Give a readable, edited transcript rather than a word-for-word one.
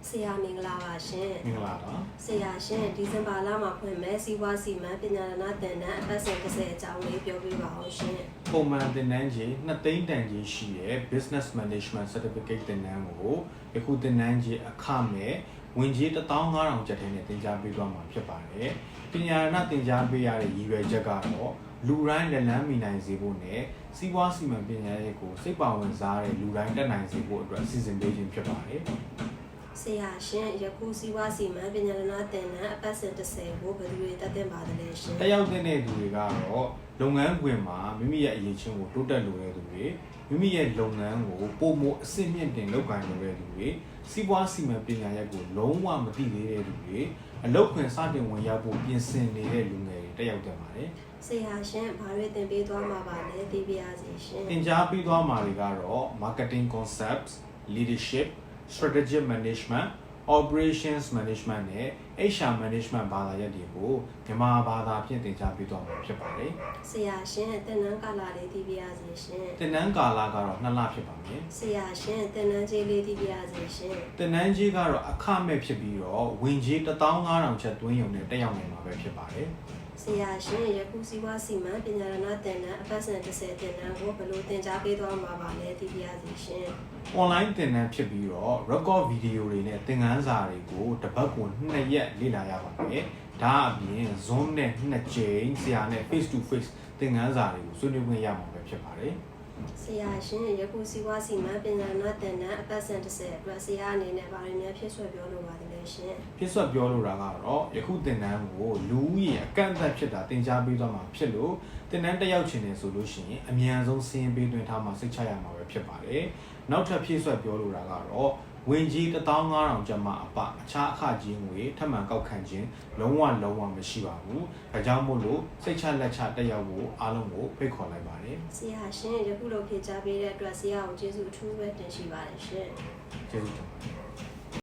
ဆရာမင်္ဂလာပါရှင် မင်္ဂလာပါ ဆရာရှင်ဒီဇင်ဘာလမှာဖွင့်မဲ့စီးပွားစီမံပညာရဏသင်တန်းအပတ်စဉ်30အကြောင်းလေးပြောပြပါအောင်ရှင်ပုံမှန်သင်တန်းကြီး2သိန်းတန်ကြီးရှိတဲ့ Business Management Certificate သင်တန်းကိုအခုသင်တန်းကြီးအခမဲ့ဝင်ကြီး15000ကျပ်နဲ့သင်ကြားပေးသွားမှာဖြစ်ပါတယ်ပညာရဏသင်ကြားပေးရတဲ့ရည်ရွယ်ချက်ကတော့လူတိုင်းလက်လန်းမီနိုင်စေဖို့နဲ့စီးပွားစီမံပညာရေးကိုစိတ်ပါဝင်စားတဲ့လူတိုင်းတက်နိုင်စေဖို့အတွက်စီစဉ်ပေးခြင်းဖြစ်ပါတယ်ဆရာရှင်ယခုစီးပွားစီမံပညာရဏသင်တန်းအပတ်စဉ်30ကိုဘယ်သူတွေတက်သင်ပါတယ်လဲရှင်တက်ရောက်တဲ့သူတွေကတော့လုပ်ငန်းခွင်မှာမိမိရဲ့အရေးချင်းကိုတိုးတက်လိုတဲ့သူတွေမိမိရဲ့လုပ်ငန်းကိုပုံမအဆင့်မြင့်တင်လုပ်ကိုင်လိုတဲ့သူတွေစီးပွားစီမံပညာရပ်ကိုလုံးဝမသိသေးတဲ့သူတွေအလုပ်ခွင်စတင်ဝင်ရောက်ဖို့ပြင်ဆင်နေတဲ့လူငယ်တွေတက်ရောက်ကြပါတယ်ဆရာရှင်ဘာတွေသင်ပေးသွားမှာပါလဲသိပြရစီရှင်သင်ကြားပေးသွားမှာတွေကတော့ marketing concepts leadership strategic management operations management နဲ့ HR management ဘာသာရပ်တွေကိုမြန်မာဘာသာဖြင့်သင်ကြားပေးသွားမှာဖြစ်ပါတယ်ဆရာရှင်သင်တန်းကာလလေးသိပြရစီရှင်သင်တန်းကာလကတော့2လဖြစ်ပါမယ်ဆရာရှင်သင်တန်းကြီးလေးသိပြရစီရှင်သင်တန်းကြီးကတော့အခမဲ့ဖြစ်ပြီးတော့ဝင်ကြီး15000ကျပ်သွင်းရုံနဲ့တက်ရောက်နိုင်မှာပဲဖြစ်ပါတယ်ဆရာရှင်ယခုစီးပွားစီမံပညာရဏသင်တန်းအပတ်စဉ်30သင်တန်းကိုဘယ်လိုသင်ကြားပေးသွားမှာပါလဲသိပြရစီရှင် online သင်တန်းဖြစ်ပြီးတော့ record video တွေနဲ့သင်ခန်းစာတွေကိုတစ်ပတ်ကို2ရက်လေ့လာရပါမယ်ဒါအပြင် Zoom နဲ့2ကြိမ်ဆရာနဲ့ face to face သင်ခန်းစာတွေကိုဆွေးနွေးခွင့်ရမှာပဲဖြစ်ပါတယ်ဆရာရှင်ယခုစီးပွားစီမံပညာရဏသင်တန်းအပတ်စဉ်30အတွက်ဆရာအနေနဲ့ဘာတွေများဖြစ်ဆွဲပြောလိုပါတယ်လဲရှင်ဖြစ်ဆွဲပြောလိုတာကတော့ယခုသင်တန်းကိုလူဦးရေအကန့်အသတ်ဖြစ်တာသင်ကြားပေးသွားမှာဖြစ်လို့သင်တန်းတက်ရောက်ခြင်းနဲ့ဆိုလို့ရှိရင်အမြန်ဆုံးစီးရင်ပေးသွင်းထားမှာစိတ်ချရမှာပဲဖြစ်ပါတယ်နောက်ထပ်ဖြည့်ဆွတ်ပြောလိုတာကတော့ဝင်ကြီး15000ကျပ်မှအပအခြားအခကြီးငွေထပ်မံကောက်ခံခြင်းလုံးဝမရှိပါဘူး။ဒါကြောင့်မို့လို့စိတ်ချလက်ချတက်ရောက်ဖို့အားလုံးကိုဖိတ်ခေါ်လိုက်ပါတယ်။ဆရာရှင်ယခုလိုဖြည့်ချပေးတဲ့အတွက်ဆရာကိုကျေးဇူးအထူးပဲတင်ရှိပါတယ်ရှင်။ကျေးဇူးတင်ပါတယ်